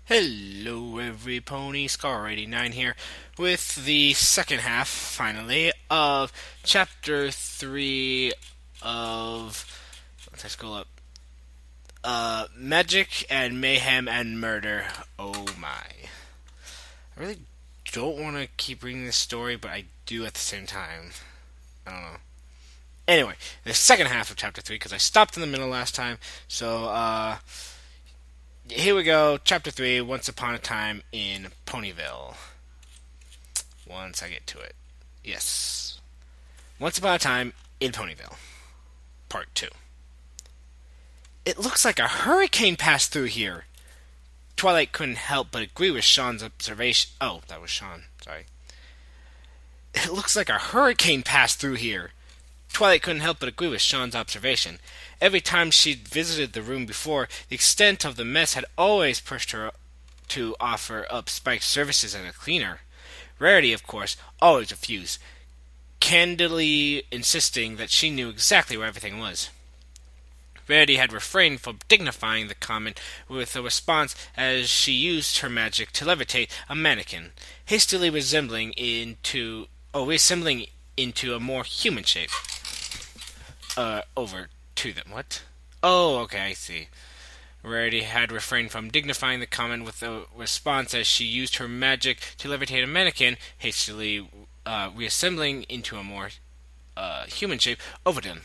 Hello, every pony. Scar89 here with the second half, finally, of Chapter 3 of. Let's go up. Magic and Mayhem and Murder. Oh my. I really don't want to keep reading this story, but I do at the same time. I don't know. Anyway, the second half of Chapter 3, because I stopped in the middle last time, so, here we go, Chapter 3, Once Upon a Time in Ponyville. Once I get to it. Yes. Once Upon a Time in Ponyville. Part 2. It looks like a hurricane passed through here. Twilight couldn't help but agree with Sean's observation. Oh, that was Sean. Sorry. It looks like a hurricane passed through here. Twilight couldn't help but agree with Sean's observation. Every time she'd visited the room before, the extent of the mess had always pushed her to offer up Spike's services as a cleaner. Rarity, of course, always refused, candidly insisting that she knew exactly where everything was. Rarity had refrained from dignifying the comment with a response as she used her magic to levitate a mannequin, hastily resembling into a more human shape. Over to them. What? Oh, okay, I see. Rarity had refrained from dignifying the comment with a response as she used her magic to levitate a mannequin, hastily reassembling into a more human shape, over them.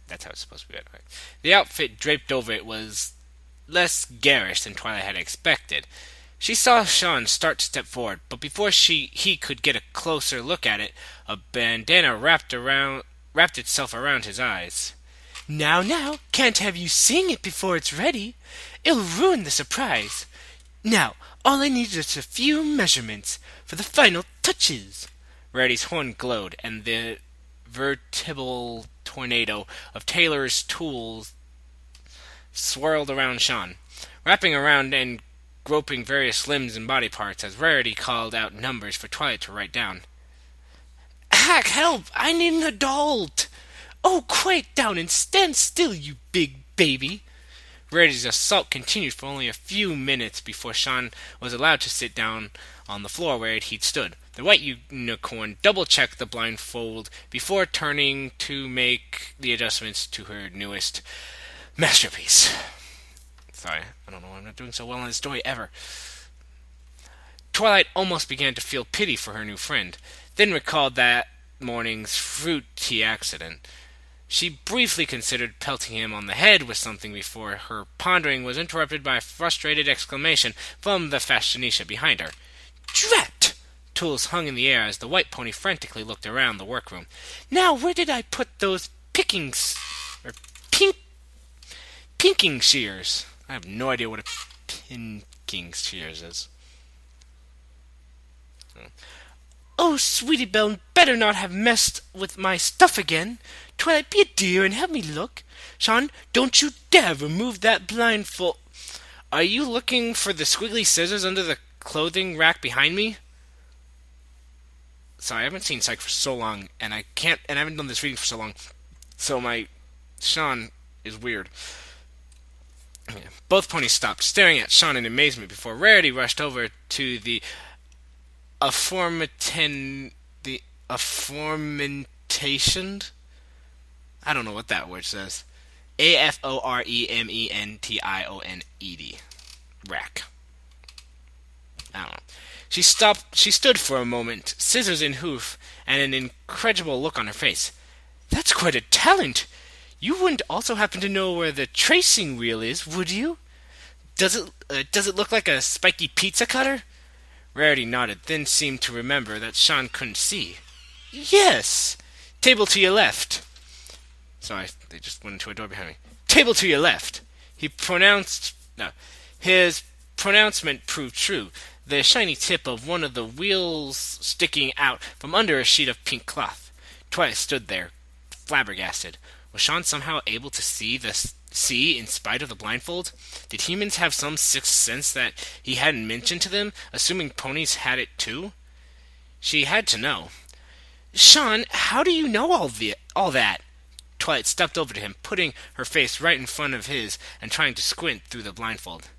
That's how it's supposed to be. Right? The outfit draped over it was less garish than Twilight had expected. She saw Sean start to step forward, but before he could get a closer look at it, a bandana wrapped itself around his eyes. Now, can't have you seeing it before it's ready. It'll ruin the surprise. Now, all I need is a few measurements for the final touches. Rarity's horn glowed, and the vertebral tornado of Taylor's tools swirled around Sean, wrapping around and groping various limbs and body parts as Rarity called out numbers for Twilight to write down. Hack, help! I need an adult! Oh, quiet down and stand still, you big baby! Rarity's assault continued for only a few minutes before Sean was allowed to sit down on the floor where he'd stood. The white unicorn double-checked the blindfold before turning to make the adjustments to her newest masterpiece. Sorry, I don't know why I'm not doing so well in this story ever. Twilight almost began to feel pity for her new friend, then recalled that morning's fruit tea accident. She briefly considered pelting him on the head with something before her pondering was interrupted by a frustrated exclamation from the fashionista behind her. Drat! Tools hung in the air as the white pony frantically looked around the workroom. Now, where did I put those pinking shears? I have no idea what a pinking shears is. Oh, Sweetie Belle better not have messed with my stuff again. Twilight, be a dear and help me look. Sean, don't you dare remove that blindfold. Are you looking for the squiggly scissors under the clothing rack behind me? Sorry, I haven't seen Psych for so long, and I haven't done this reading for so long, so my Sean is weird. Both ponies stopped, staring at Sean in amazement before Rarity rushed over to the aforementioned. I don't know what that word says. AFOREMENTIONED. Rack. I don't know. She stood for a moment, scissors in hoof, and an incredible look on her face. That's quite a talent. You wouldn't also happen to know where the tracing wheel is, would you? Does it look like a spiky pizza cutter? Rarity nodded, then seemed to remember that Sean couldn't see. Yes! Table to your left. Sorry, they just went into a door behind me. Table to your left. His pronouncement proved true, the shiny tip of one of the wheels sticking out from under a sheet of pink cloth. Twilight stood there, flabbergasted. Was Sean somehow able to see in spite of the blindfold? Did humans have some sixth sense that he hadn't mentioned to them, assuming ponies had it too? She had to know. Sean, how do you know all that? Twilight stepped over to him, putting her face right in front of his and trying to squint through the blindfold.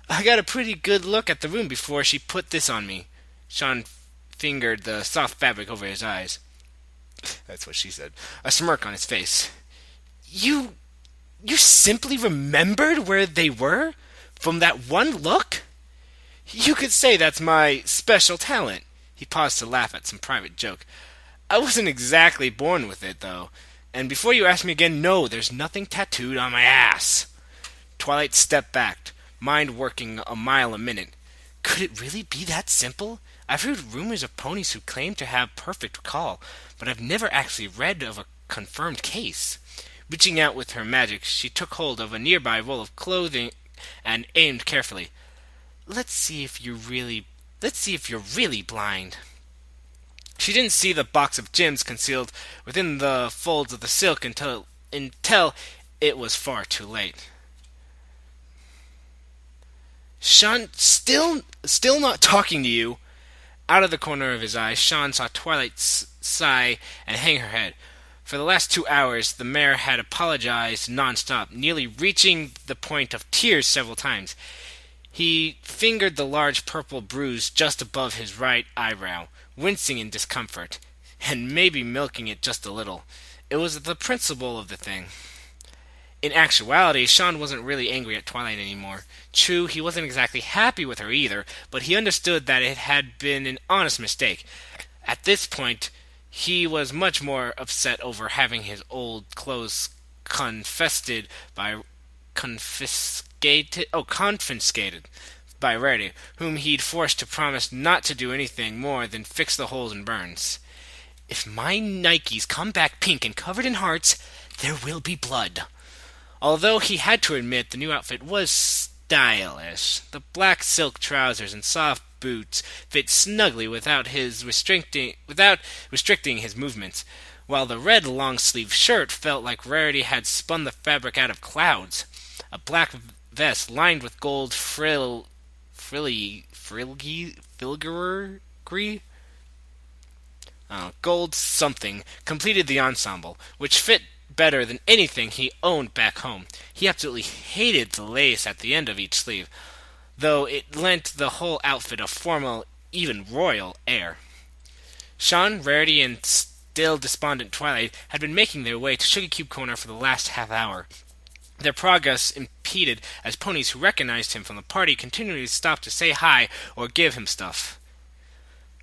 I got a pretty good look at the room before she put this on me. Sean fingered the soft fabric over his eyes. That's what she said. A smirk on his face. You you simply remembered where they were? From that one look? You could say that's my special talent. He paused to laugh at some private joke. I wasn't exactly born with it, though. And before you ask me again, no, there's nothing tattooed on my ass. Twilight stepped back, mind working a mile a minute. Could it really be that simple? I've heard rumors of ponies who claim to have perfect recall, but I've never actually read of a confirmed case. Reaching out with her magic, she took hold of a nearby roll of clothing and aimed carefully. Let's see if you're really blind. She didn't see the box of gems concealed within the folds of the silk until it was far too late. Sean, still not talking to you. Out of the corner of his eye, Sean saw Twilight sigh and hang her head. For the last 2 hours, the mayor had apologized nonstop, nearly reaching the point of tears several times. He fingered the large purple bruise just above his right eyebrow, wincing in discomfort, and maybe milking it just a little. It was the principle of the thing. In actuality, Sean wasn't really angry at Twilight anymore. True, he wasn't exactly happy with her either, but he understood that it had been an honest mistake. At this point, he was much more upset over having his old clothes confiscated by Rarity, whom he'd forced to promise not to do anything more than fix the holes and burns. If my Nikes come back pink and covered in hearts, there will be blood. Although he had to admit the new outfit was stylish. The black silk trousers and soft boots fit snugly without restricting his movements, while the red long-sleeved shirt felt like Rarity had spun the fabric out of clouds. A black vest lined with gold filigree, gold something, completed the ensemble, which fit better than anything he owned back home. He absolutely hated the lace at the end of each sleeve, though it lent the whole outfit a formal, even royal air. Sean, Rarity, and still despondent Twilight had been making their way to Sugarcube Corner for the last half hour. Their progress impeded as ponies who recognized him from the party continually stopped to say hi or give him stuff.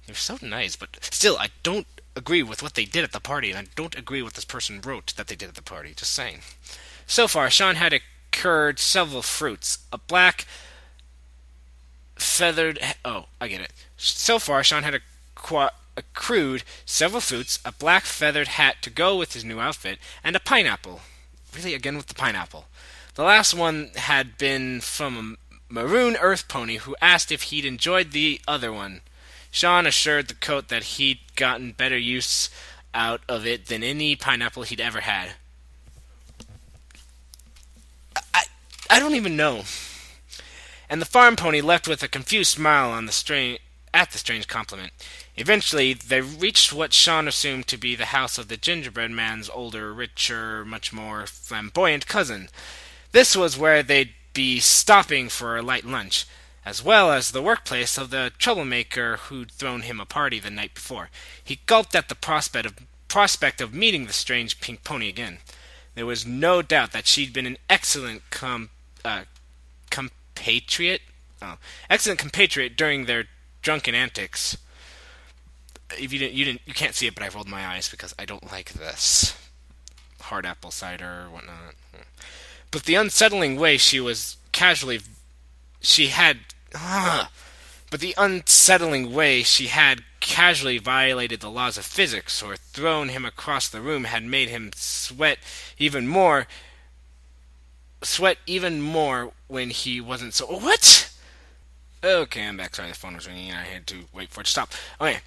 They're so nice, but still, I don't agree with what they did at the party, and I don't agree with this person wrote that they did at the party. Just saying. So far, Sean had accrued several fruits. A black feathered... Oh, I get it. So far, Sean had accrued several fruits, a black feathered hat to go with his new outfit, and a pineapple. Really, again with the pineapple. The last one had been from a maroon earth pony who asked if he'd enjoyed the other one. Sean assured the coat that he'd gotten better use out of it than any pineapple he'd ever had. I don't even know. And the farm pony left with a confused smile at the strange compliment. Eventually, they reached what Sean assumed to be the house of the gingerbread man's older, richer, much more flamboyant cousin. This was where they'd be stopping for a light lunch, as well as the workplace of the troublemaker who'd thrown him a party the night before. He gulped at the prospect of meeting the strange pink pony again. There was no doubt that she'd been an excellent compatriot during their drunken antics. If you can't see it, but I rolled my eyes because I don't like this hard apple cider or whatnot. But the unsettling way she had casually violated the laws of physics or thrown him across the room had made him sweat even more when he wasn't so... What? Okay, I'm back. Sorry, the phone was ringing and I had to wait for it to stop. Okay.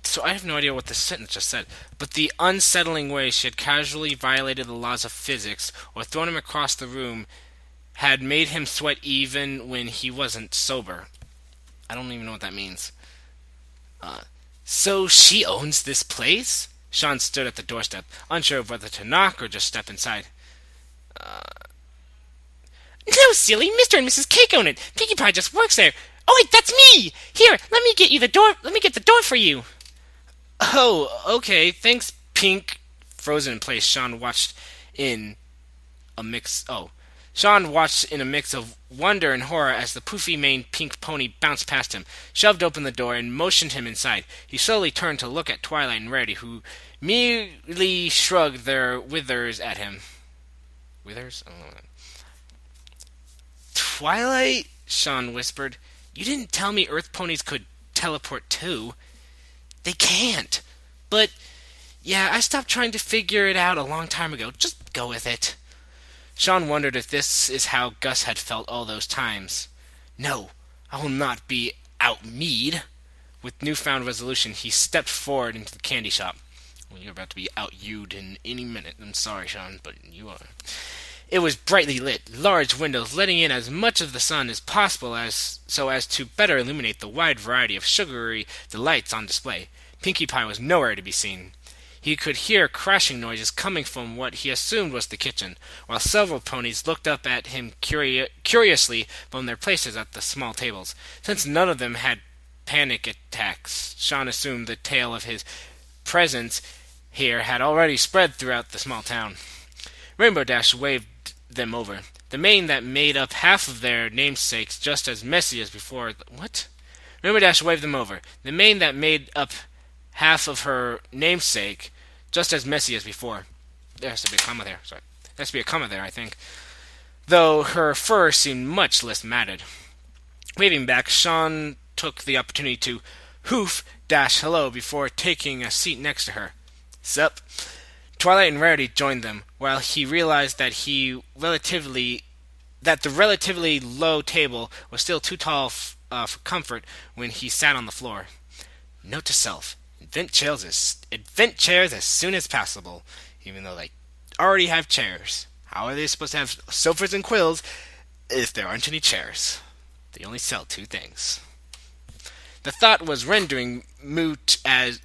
So I have no idea what this sentence just said. But the unsettling way she had casually violated the laws of physics or thrown him across the room had made him sweat even when he wasn't sober. I don't even know what that means. So she owns this place? Sean stood at the doorstep, unsure of whether to knock or just step inside. No, silly. Mr. and Mrs. Cake own it. Pinkie Pie just works there. Oh, wait, that's me! Here, let me get you the door. Let me get the door for you. Oh, okay. Thanks, Pink. Frozen in place, in a mix. Oh, Sean watched in a mix of wonder and horror as the poofy-maned pink pony bounced past him, shoved open the door, and motioned him inside. He slowly turned to look at Twilight and Rarity, who merely shrugged their withers at him. Withers? I don't know. Twilight? Sean whispered. You didn't tell me Earth ponies could teleport too. They can't. But, yeah, I stopped trying to figure it out a long time ago. Just go with it. Sean wondered if this is how Gus had felt all those times. No, I will not be out-mead. With newfound resolution, he stepped forward into the candy shop. Well, you're about to be out-you'd in any minute. I'm sorry, Sean, but you are. It was brightly lit, large windows letting in as much of the sun as possible so as to better illuminate the wide variety of sugary delights on display. Pinkie Pie was nowhere to be seen. He could hear crashing noises coming from what he assumed was the kitchen, while several ponies looked up at him curiously from their places at the small tables. Since none of them had panic attacks, Sean assumed the tale of his presence here had already spread throughout the small town. Rainbow Dash waved them over. The maid that made up half of their namesakes just as messy as before. What? Rainbow Dash waved them over. The maid that made up half of her namesake just as messy as before. There has to be a comma there. Sorry. There has to be a comma there, I think. Though her fur seemed much less matted. Waving back, Sean took the opportunity to hoof Dash hello before taking a seat next to her. Sup? Twilight and Rarity joined them, while he realized that the relatively low table was still too tall for comfort when he sat on the floor. Note to self. Invent chairs as soon as possible, even though they already have chairs. How are they supposed to have sofas and quills if there aren't any chairs? They only sell two things. The thought was rendering moot as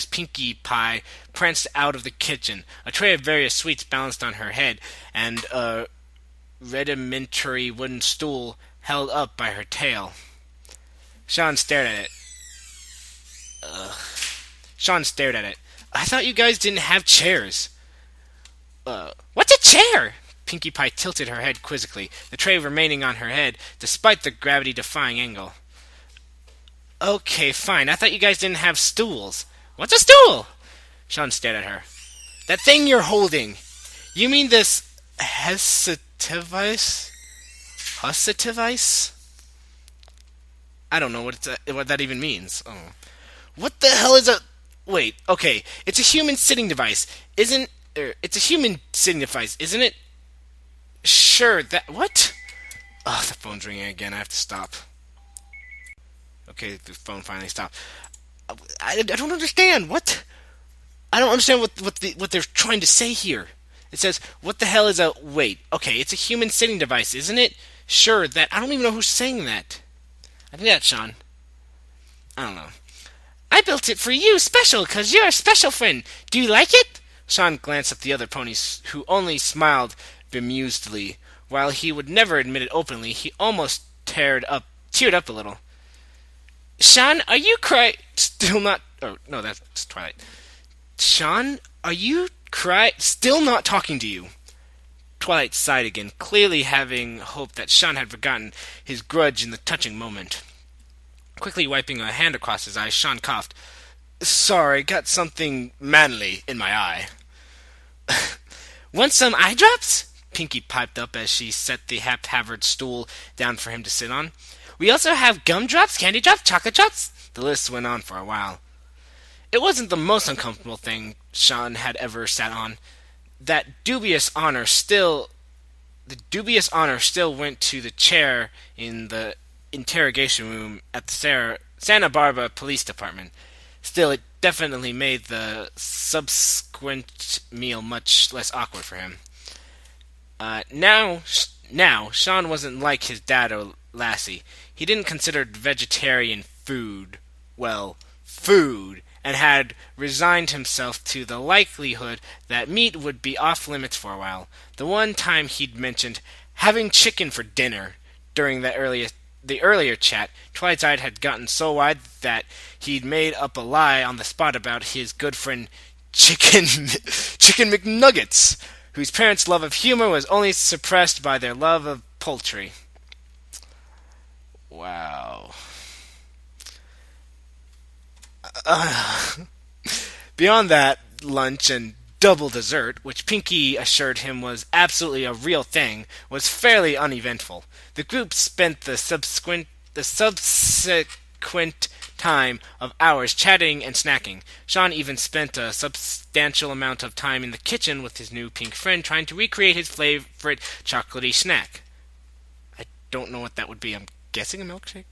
Pinkie Pie pranced out of the kitchen, a tray of various sweets balanced on her head, and a rudimentary wooden stool held up by her tail. Sean stared at it. I thought you guys didn't have chairs. What's a chair? Pinkie Pie tilted her head quizzically, the tray remaining on her head, despite the gravity-defying angle. Okay, fine. I thought you guys didn't have stools. What's a stool? Sean stared at her. That thing you're holding. You mean this hesitivice? I don't know what that even means. Oh. What the hell is a... Wait, okay. It's a human sitting device. It's a human sitting device, isn't it? Sure, that... What? Oh, the phone's ringing again. I have to stop. Okay, the phone finally stopped. I don't understand. What? I don't understand what they're trying to say here. It says, what the hell is a... Wait, okay, it's a human sitting device, isn't it? Sure, that... I don't even know who's saying that. I think that's Sean. I don't know. I built it for you, special, because you're a special friend. Do you like it? Sean glanced at the other ponies, who only smiled bemusedly. While he would never admit it openly, he almost teared up a little. Sean, are you still not... Oh, no, that's Twilight. Sean, are you still not talking to you? Twilight sighed again, clearly having hoped that Sean had forgotten his grudge in the touching moment. Quickly wiping a hand across his eyes, Sean coughed. Sorry, got something manly in my eye. Want some eye drops? Pinkie piped up as she set the haphazard stool down for him to sit on. We also have gumdrops, candy drops, chocolate drops. The list went on for a while. It wasn't the most uncomfortable thing Sean had ever sat on. The dubious honor still went to the chair in the interrogation room at the Santa Barbara Police Department. Still, it definitely made the subsequent meal much less awkward for him. Now, Sean wasn't like his dad or Lassie. He didn't consider vegetarian food and had resigned himself to the likelihood that meat would be off limits for a while. The one time he'd mentioned having chicken for dinner during the earlier chat, Twilight's eye had gotten so wide that he'd made up a lie on the spot about his good friend Chicken Chicken McNuggets, whose parents' love of humor was only suppressed by their love of poultry. Wow. Beyond that lunch and double dessert, which Pinky assured him was absolutely a real thing, was fairly uneventful. The group spent the subsequent time of hours chatting and snacking. Sean even spent a substantial amount of time in the kitchen with his new pink friend trying to recreate his favorite chocolatey snack. I don't know what that would be. I'm guessing a milkshake?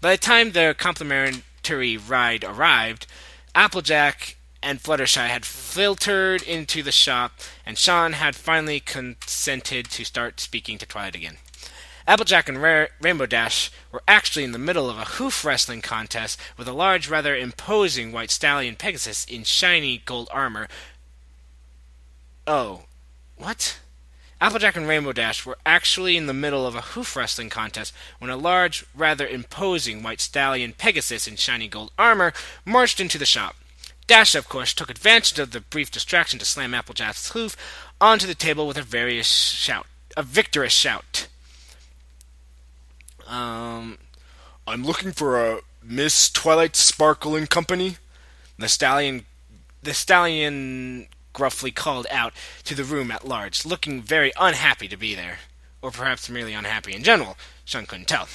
By the time the complimentary ride arrived, Applejack and Fluttershy had filtered into the shop, and Sean had finally consented to start speaking to Twilight again. Applejack and Rainbow Dash were actually in the middle of a hoof wrestling contest with a large, rather imposing white stallion Pegasus in shiny gold armor. Oh, what? Applejack and Rainbow Dash were actually in the middle of a hoof wrestling contest when a large, rather imposing white stallion Pegasus in shiny gold armor marched into the shop. Dash, of course, took advantage of the brief distraction to slam Applejack's hoof onto the table with a victorious shout. I'm looking for a Miss Twilight Sparkle and Company. The stallion gruffly called out to the room at large, looking very unhappy to be there. Or perhaps merely unhappy in general. Sean couldn't tell.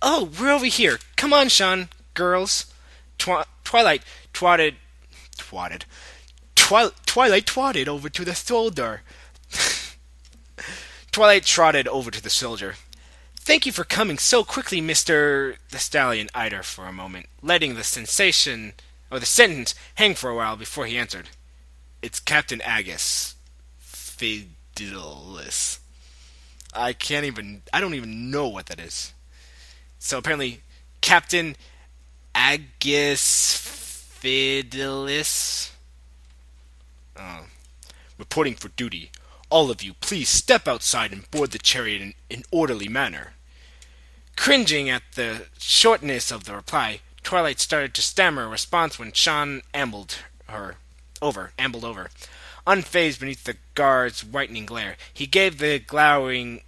Oh, we're over here. Come on, Sean, girls. Twilight twatted over to the soldier. Twilight trotted over to the soldier. Thank you for coming so quickly, Mr. The Stallion eyed her for a moment, letting the sentence hang for a while before he answered. It's Captain Agus Fidelis. I don't even know what that is. So apparently, Captain Agus Fidelis. Reporting for duty. All of you, please step outside and board the chariot in an orderly manner. Cringing at the shortness of the reply, Twilight started to stammer a response when Sean ambled over. Unfazed beneath the guard's whitening glare, he gave the glowering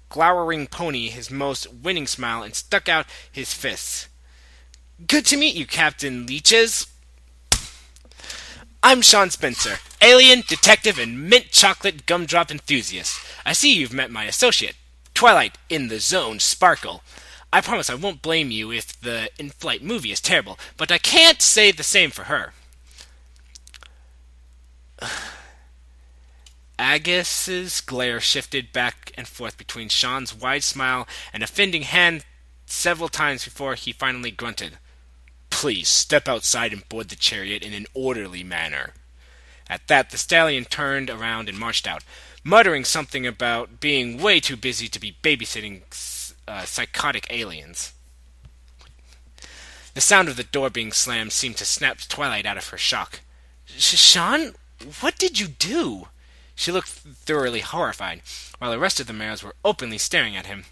pony his most winning smile and stuck out his fists. Good to meet you, Captain Leeches. I'm Sean Spencer, alien, detective, and mint chocolate gumdrop enthusiast. I see you've met my associate, Twilight in the Zone Sparkle. I promise I won't blame you if the in-flight movie is terrible, but I can't say the same for her. Agus's glare shifted back and forth between Sean's wide smile and offending hand several times before he finally grunted. Please step outside and board the chariot in an orderly manner. At that, the stallion turned around and marched out, muttering something about being way too busy to be babysitting psychotic aliens. The sound of the door being slammed seemed to snap Twilight out of her shock. Sean, what did you do? She looked thoroughly horrified, while the rest of the mares were openly staring at him.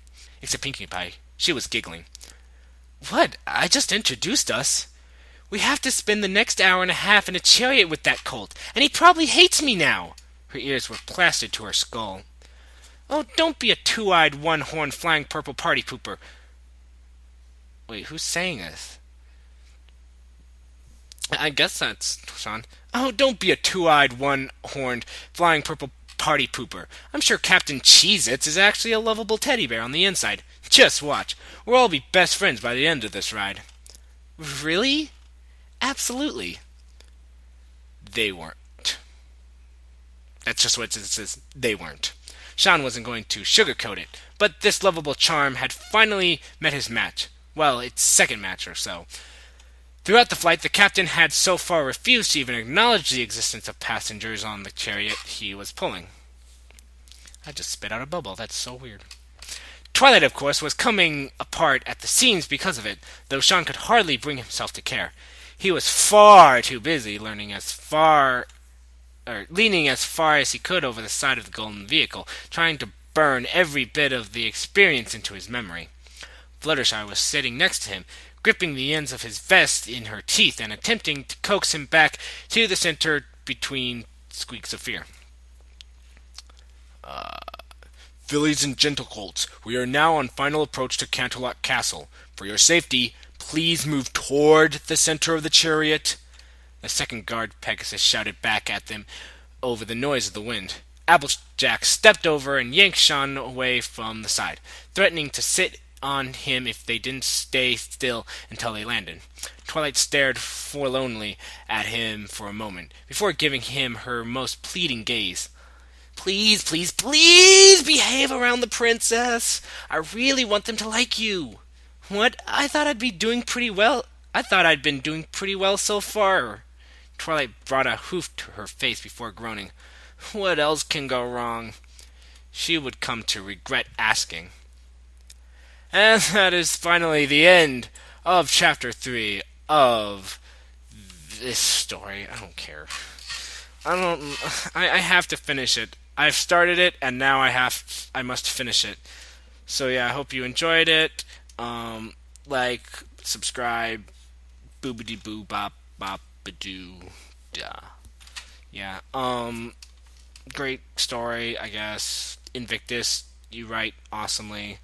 Except Pinkie Pie. She was giggling. What? I just introduced us. We have to spend the next hour and a half in a chariot with that colt, and he probably hates me now. Her ears were plastered to her skull. Oh, don't be a two-eyed, one-horned, flying purple party pooper. Wait, who's saying this? I guess that's Sean. Oh, don't be a two-eyed, one-horned, flying purple party pooper. I'm sure Captain Cheez-Its is actually a lovable teddy bear on the inside. Just watch. We'll all be best friends by the end of this ride. Really? Absolutely. They weren't. That's just what it says. They weren't. Sean wasn't going to sugarcoat it, but this lovable charm had finally met his match. Well, its second match or so. Throughout the flight, the captain had so far refused to even acknowledge the existence of passengers on the chariot he was pulling. I just spit out a bubble. That's so weird. Twilight, of course, was coming apart at the seams because of it, though Sean could hardly bring himself to care. He was far too busy leaning as far as he could over the side of the golden vehicle, trying to burn every bit of the experience into his memory. Fluttershy was sitting next to him, gripping the ends of his vest in her teeth and attempting to coax him back to the center between squeaks of fear. Fillies and gentlecolts, we are now on final approach to Canterlot Castle. For your safety, please move toward the center of the chariot. The second guard Pegasus shouted back at them over the noise of the wind. Applejack stepped over and yanked Sean away from the side, threatening to sit on him if they didn't stay still until they landed. Twilight stared forlornly at him for a moment, before giving him her most pleading gaze. Please, please, please behave around the princess. I really want them to like you. What? I thought I'd be doing pretty well. I thought I'd been doing pretty well so far. Twilight brought a hoof to her face before groaning. What else can go wrong? She would come to regret asking. And that is finally the end of chapter 3 of this story. I don't care. I have to finish it. I've started it and now I must finish it. So yeah, I hope you enjoyed it. Like, subscribe, boobity boo bop bop badoo. Yeah. Great story, I guess. Invictus, you write awesomely.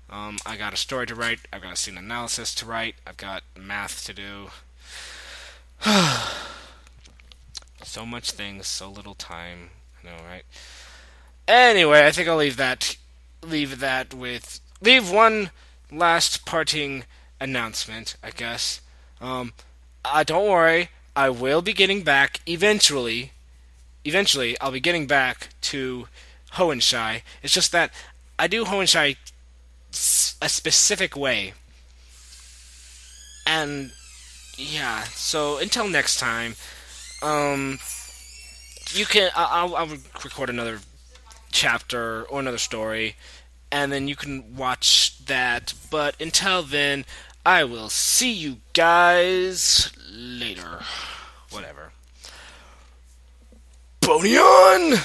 I got a story to write. I've got a scene analysis to write. I've got math to do. So much things, so little time. I know, right? Anyway, I think I'll leave one last parting announcement, I guess. Don't worry, I will be getting back eventually. Eventually, I'll be getting back to Hohenshai. It's just that I do Hohenshai a specific way. And yeah, so until next time, you can I'll record another chapter or another story, and then you can watch that. But until then, I will see you guys later. Whatever. Boney on!